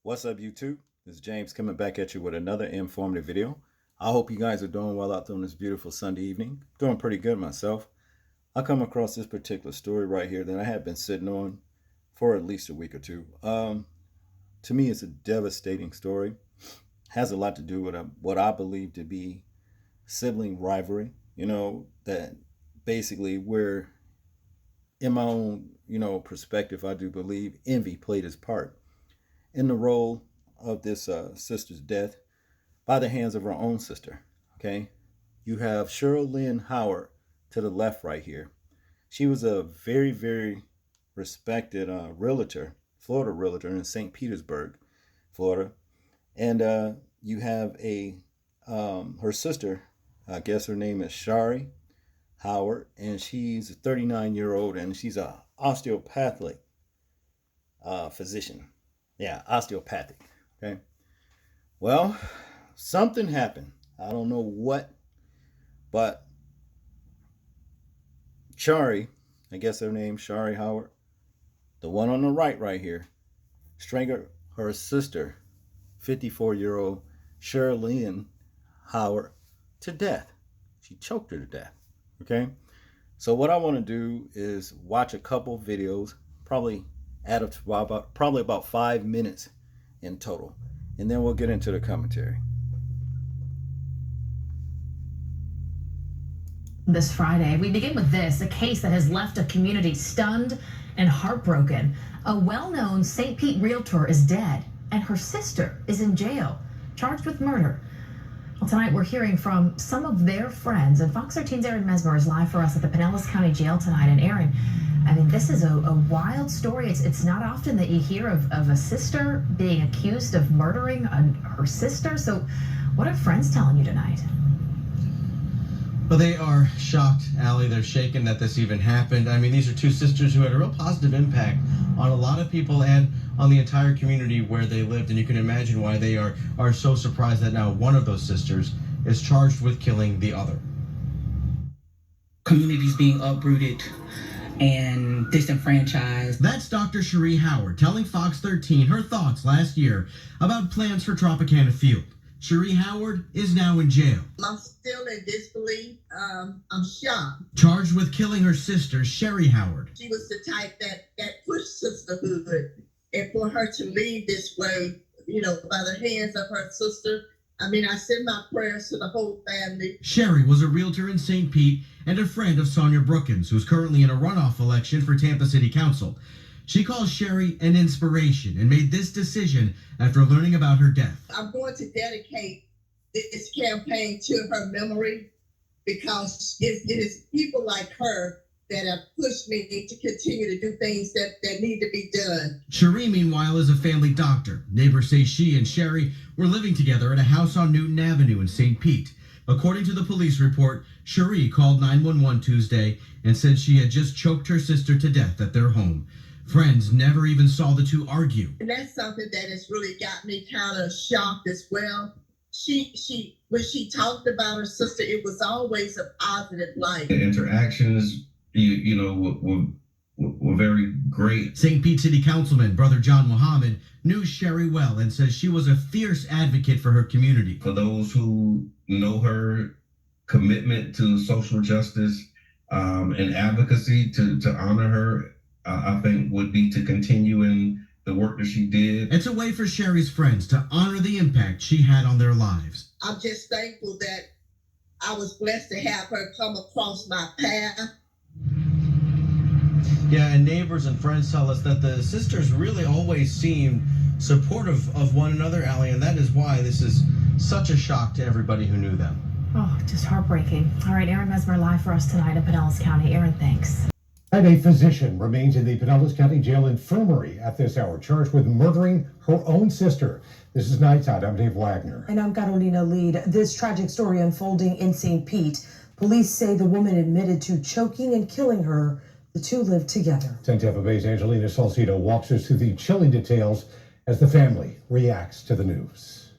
What's up, YouTube? This is James coming back at you with another informative video. I hope you guys are doing well out there on this beautiful Sunday evening. Doing pretty good myself. I come across this particular story right here that I have been sitting on for at least a week or two. To me, it's a devastating story. Has a lot to do with what I believe to be sibling rivalry. That basically where, in my own, perspective, I do believe envy played its part in the role of this sister's death by the hands of her own sister. Okay, you have Cheryl Lynn Howard to the left right here. She was a very, very respected Florida realtor in St. Petersburg, Florida. And you have her sister, I guess her name is Shari Howard, and she's a 39-year-old, and she's a osteopathic physician. Yeah, osteopathic. Okay. Well, something happened. I don't know what, but Shari, I guess her name, Shari Howard, the one on the right here, strangled her sister, 54-year-old Cheryl Howard, to death. She choked her to death. Okay. So what I want to do is watch a couple videos, probably add up to about 5 minutes in total, and then we'll get into the commentary. This Friday, we begin with this, a case that has left a community stunned and heartbroken. A well-known St. Pete realtor is dead, and her sister is in jail, charged with murder. Well, tonight we're hearing from some of their friends, and Fox 13's Aaron Mesmer is live for us at the Pinellas County Jail tonight. And Aaron, I mean, this is a wild story. It's not often that you hear of a sister being accused of murdering her sister. So what are friends telling you tonight? Well, they are shocked, Allie. They're shaken that this even happened. I mean, these are two sisters who had a real positive impact on a lot of people and on the entire community where they lived. And you can imagine why they are so surprised that now one of those sisters is charged with killing the other. Communities being uprooted and disenfranchised. That's Dr. Cherie Howard telling Fox 13 her thoughts last year about plans for Tropicana Field. Cherie Howard is now in jail. I'm still in disbelief. I'm shocked. Charged with killing her sister, Sherry Howard. She was the type that pushed sisterhood. And for her to leave this way, by the hands of her sister, I mean, I send my prayers to the whole family. Sherry was a realtor in St. Pete and a friend of Sonia Brookins, who's currently in a runoff election for Tampa City Council. She calls Sherry an inspiration and made this decision after learning about her death. I'm going to dedicate this campaign to her memory because it is people like her that have pushed me to continue to do things that need to be done. Cherie, meanwhile, is a family doctor. Neighbors say she and Sherry were living together at a house on Newton Avenue in St. Pete. According to the police report, Cherie called 911 Tuesday and said she had just choked her sister to death at their home. Friends never even saw the two argue. And that's something that has really got me kind of shocked as well. When she talked about her sister, it was always a positive light. The interactions, were very great. St. Pete City Councilman Brother John Muhammad knew Sherry well and says she was a fierce advocate for her community. For those who know her commitment to social justice and advocacy, to honor her, I think would be to continue in the work that she did. It's a way for Sherry's friends to honor the impact she had on their lives. I'm just thankful that I was blessed to have her come across my path. Yeah, and neighbors and friends tell us that the sisters really always seemed supportive of one another, Allie, and that is why this is such a shock to everybody who knew them. Oh, just heartbreaking. All right, Aaron Mesmer live for us tonight in Pinellas County. Aaron, thanks. And a physician remains in the Pinellas County Jail infirmary at this hour, charged with murdering her own sister. This is Nightside. I'm Dave Wagner. And I'm Carolina Lead. This tragic story unfolding in St. Pete. Police say the woman admitted to choking and killing her. The two lived together. 10 Tampa Bay's Angelina Salcido walks us through the chilling details as the family reacts to the news.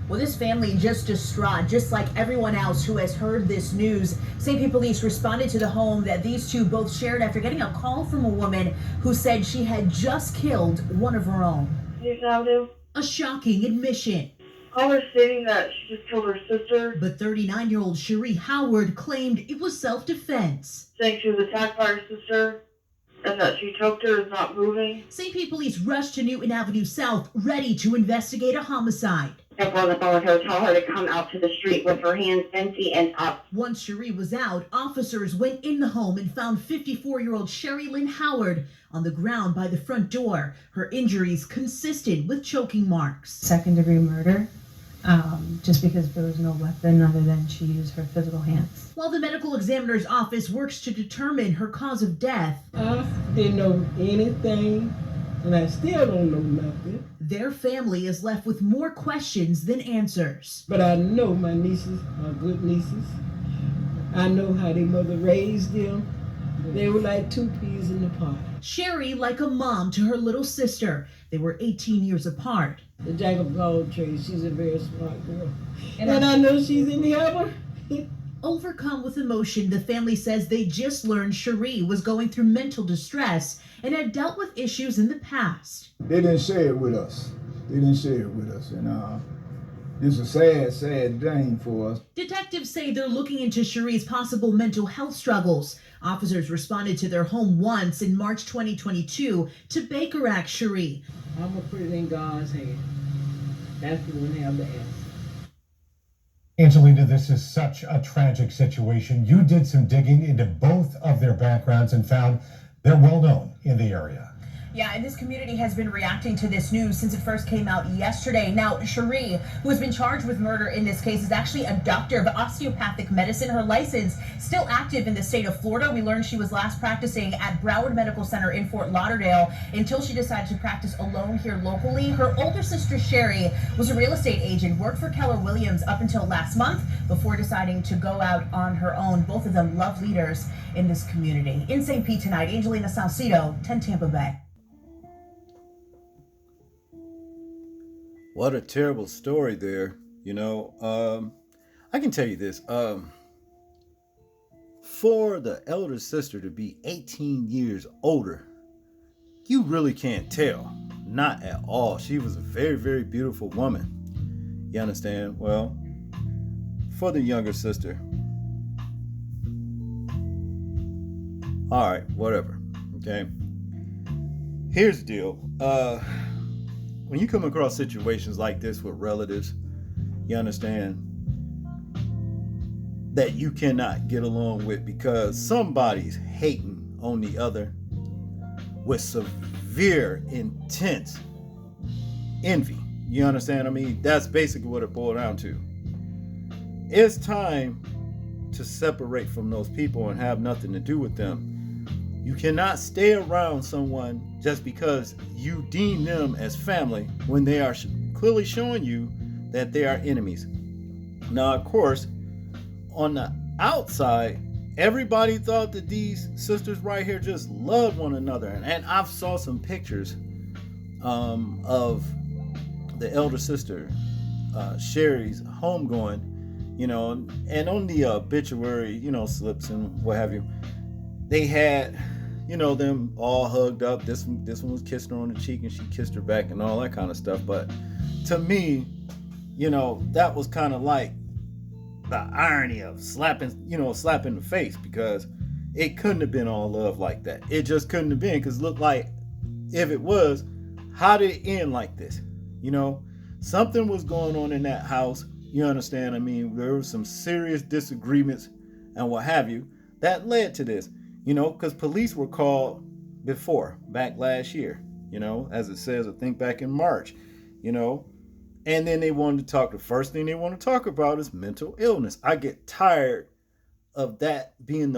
Well, this family just distraught, just like everyone else who has heard this news. St. Pete police responded to the home that these two both shared after getting a call from a woman who said she had just killed one of her own. Houston Avenue. A shocking admission. Caller stating that she just killed her sister, But 39-year-old Cherie Howard claimed it was self-defense. saying she was attacked by her sister and that she choked her, is not moving. St. Pete police rushed to Newton Avenue South, ready to investigate a homicide. Kept on the phone with her, tell her to come out to the street with her hands empty and up. Once Cherie was out, officers went in the home and found 54-year-old Sherry Lynn Howard on the ground by the front door. Her injuries consistent with choking marks. Second-degree murder, just because there was no weapon other than she used her physical hands. While the medical examiner's office works to determine her cause of death, I didn't know anything, and I still don't know nothing. Their family is left with more questions than answers. But I know my nieces are good nieces. I know how their mother raised them. They were like two peas in the pod. Sherry like a mom to her little sister. They were 18 years apart. The jack of all trades, she's a very smart girl. And I know she's in heaven. Overcome with emotion, the family says they just learned Cherie was going through mental distress and had dealt with issues in the past. They didn't share it with us. And it's a sad, sad thing for us. Detectives say they're looking into Cherie's possible mental health struggles. Officers responded to their home once in March 2022 to Baker Act Cherie. I'm going to put it in God's hand. That's the one have the answer. Angelina, this is such a tragic situation. You did some digging into both of their backgrounds and found they're well known in the area. Yeah, and this community has been reacting to this news since it first came out yesterday. Now, Cherie, who has been charged with murder in this case, is actually a doctor of osteopathic medicine. Her license still active in the state of Florida. We learned she was last practicing at Broward Medical Center in Fort Lauderdale until she decided to practice alone here locally. Her older sister, Sherry, was a real estate agent, worked for Keller Williams up until last month before deciding to go out on her own. Both of them love leaders in this community. In St. Pete tonight, Angelina Salcido, 10 Tampa Bay. What a terrible story there. I can tell you this. For the elder sister to be 18 years older, you really can't tell. Not at all. She was a very, very beautiful woman. You understand? Well, for the younger sister. All right, whatever. Okay. Here's the deal. When you come across situations like this with relatives, you understand that you cannot get along with because somebody's hating on the other with severe, intense envy. You understand? I mean, that's basically what it boiled down to. It's time to separate from those people and have nothing to do with them. You cannot stay around someone just because you deem them as family when they are clearly showing you that they are enemies. Now, of course, on the outside, everybody thought that these sisters right here just loved one another. And I've saw some pictures of the elder sister, Sherry's homegoing, and on the obituary, slips and what have you, they had, them all hugged up. This one was kissing her on the cheek and she kissed her back and all that kind of stuff. But to me, that was kind of like the irony of slapping the face, because it couldn't have been all love like that. It just couldn't have been, because it looked like if it was, how did it end like this? Something was going on in that house. You understand? I mean, there were some serious disagreements and what have you that led to this. Because police were called back last year, as it says, I think back in March, and then they wanted to talk. The first thing they want to talk about is mental illness. I get tired of that being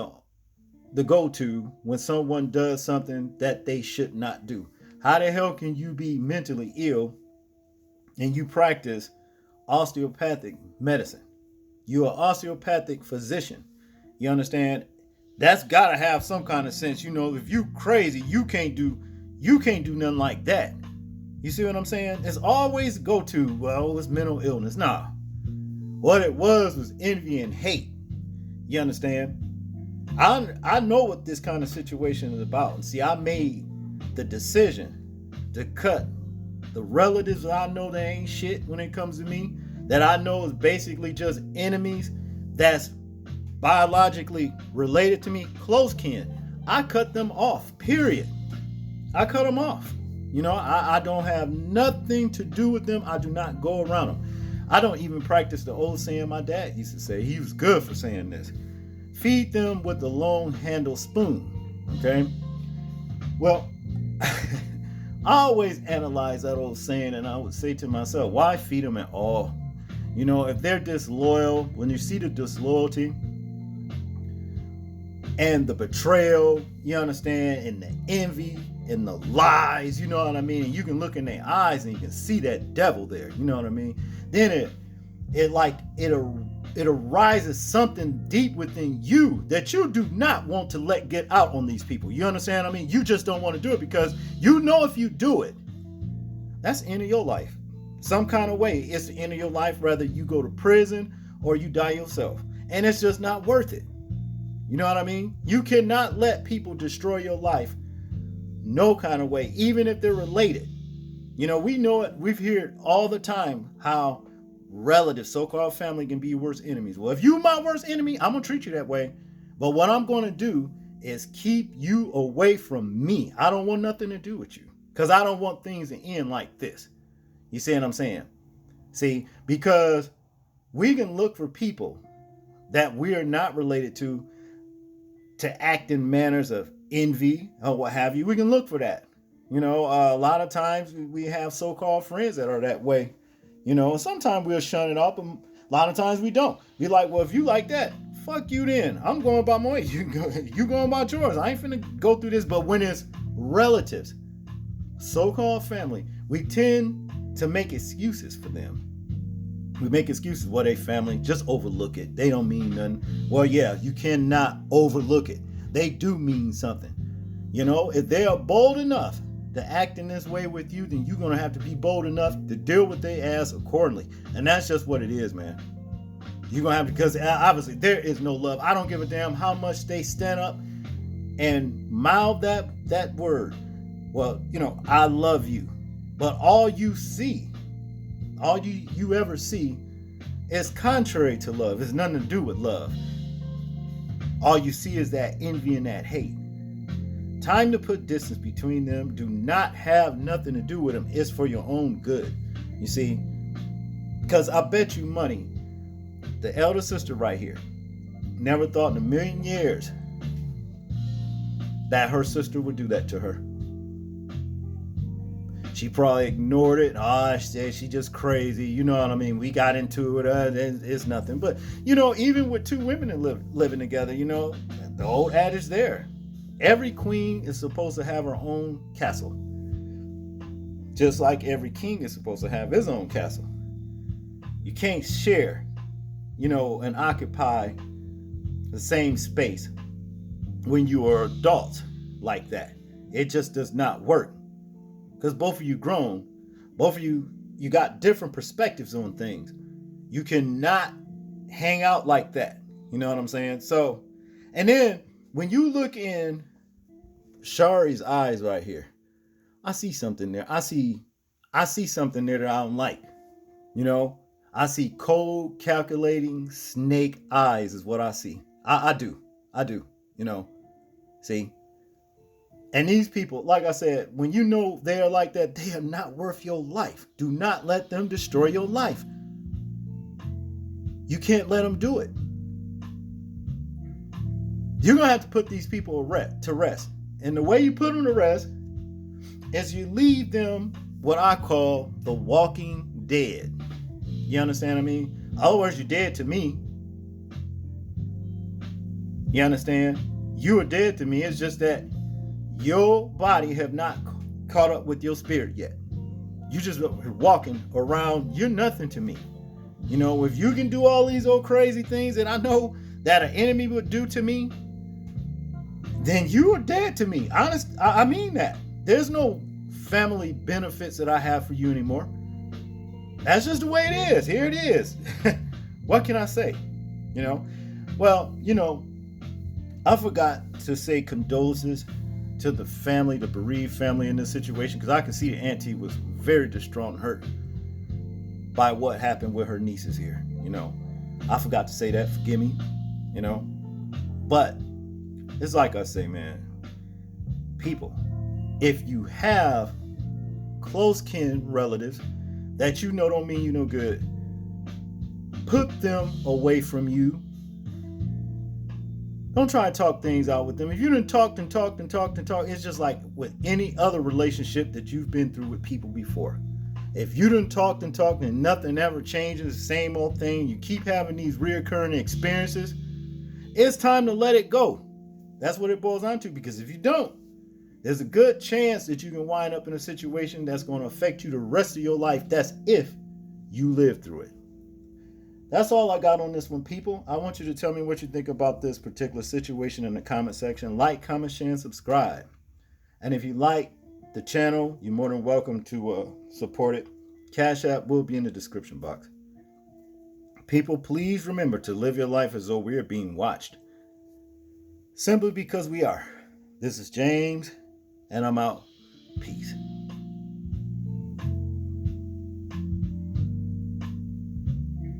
the go-to when someone does something that they should not do. How the hell can you be mentally ill and you practice osteopathic medicine? You're an osteopathic physician. You understand? That's gotta have some kind of sense. If you crazy, you can't do nothing like that. You see what I'm saying? It's always go to, well, it's mental illness. Nah. What it was envy and hate. You understand? I know what this kind of situation is about. And see, I made the decision to cut the relatives that I know that ain't shit when it comes to me, that I know is basically just enemies that's biologically related to me, close kin, I cut them off, period. I cut them off. I don't have nothing to do with them. I do not go around them. I don't even practice the old saying my dad used to say. He was good for saying this. Feed them with the long handle spoon. Okay? Well, I always analyze that old saying, and I would say to myself, why feed them at all? If they're disloyal, when you see the disloyalty and the betrayal, you understand, and the envy and the lies, you know what I mean? And you can look in their eyes and you can see that devil there, you know what I mean? Then it arises something deep within you that you do not want to let get out on these people. You understand what I mean? You just don't want to do it because you know if you do it, that's the end of your life. Some kind of way, it's the end of your life, whether you go to prison or you die yourself. And it's just not worth it. You know what I mean? You cannot let people destroy your life no kind of way, even if they're related. We know it. We've heard all the time how relatives, so-called family, can be your worst enemies. Well, if you're my worst enemy, I'm going to treat you that way. But what I'm going to do is keep you away from me. I don't want nothing to do with you because I don't want things to end like this. You see what I'm saying? See, because we can look for people that we are not related to act in manners of envy or what have you. We can look for that. A lot of times we have so-called friends that are that way. Sometimes we'll shun it off, but a lot of times we don't. Be like, well, if you like that, fuck you then. I'm going about my way. You going about yours. I ain't finna go through this. But when it's relatives, so-called family, we tend to make excuses for them. We make excuses. Well, they family, just overlook it. They don't mean nothing. Well, yeah, you cannot overlook it. They do mean something. If they are bold enough to act in this way with you, then you're going to have to be bold enough to deal with their ass accordingly. And that's just what it is, man. You're going to have to, because obviously there is no love. I don't give a damn how much they stand up and mouth that word. Well, I love you. But all you see, all you ever see is contrary to love. It's nothing to do with love. All you see is that envy and that hate. Time to put distance between them. Do not have nothing to do with them. It's for your own good. You see? Because I bet you money, the elder sister right here never thought in a million years that her sister would do that to her. She probably ignored it. She just crazy. You know what I mean? We got into it. It's nothing. But, even with two women living together, the old adage there. Every queen is supposed to have her own castle. Just like every king is supposed to have his own castle. You can't share, and occupy the same space when you are adults like that. It just does not work. Because both of you grown, both of you got different perspectives on things. You cannot hang out like that. You know what I'm saying? So, and then when you look in Shari's eyes right here, I see something there. I see something there that I don't like. I see cold, calculating snake eyes is what I see. I do. See? And these people, like I said, when you know they are like that, they are not worth your life. Do not let them destroy your life. You can't let them do it. You're going to have to put these people to rest. And the way you put them to rest is you leave them what I call the walking dead. You understand what I mean? In other words, you're dead to me. You understand? You are dead to me. It's just that your body have not caught up with your spirit yet. You just walking around. You're nothing to me. If you can do all these old crazy things that I know that an enemy would do to me, then you are dead to me. Honest, I mean that. There's no family benefits that I have for you anymore. That's just the way it is. Here it is. What can I say? Well, I forgot to say condolences to the family, the bereaved family in this situation, because I can see the auntie was very distraught and hurt by what happened with her nieces here. I forgot to say that. Forgive me. But it's like I say, man, people, if you have close kin relatives that don't mean you no good, put them away from you. Don't try to talk things out with them. If you done talked and talked and talked and talked, it's just like with any other relationship that you've been through with people before. If you done talked and talked and nothing ever changes, the same old thing, you keep having these reoccurring experiences, it's time to let it go. That's what it boils down to, because if you don't, there's a good chance that you can wind up in a situation that's going to affect you the rest of your life. That's if you live through it. That's all I got on this one, people. I want you to tell me what you think about this particular situation in the comment section. Like, comment, share, and subscribe. And if you like the channel, you're more than welcome to support it. Cash App will be in the description box. People, please remember to live your life as though we are being watched. Simply because we are. This is James, and I'm out. Peace.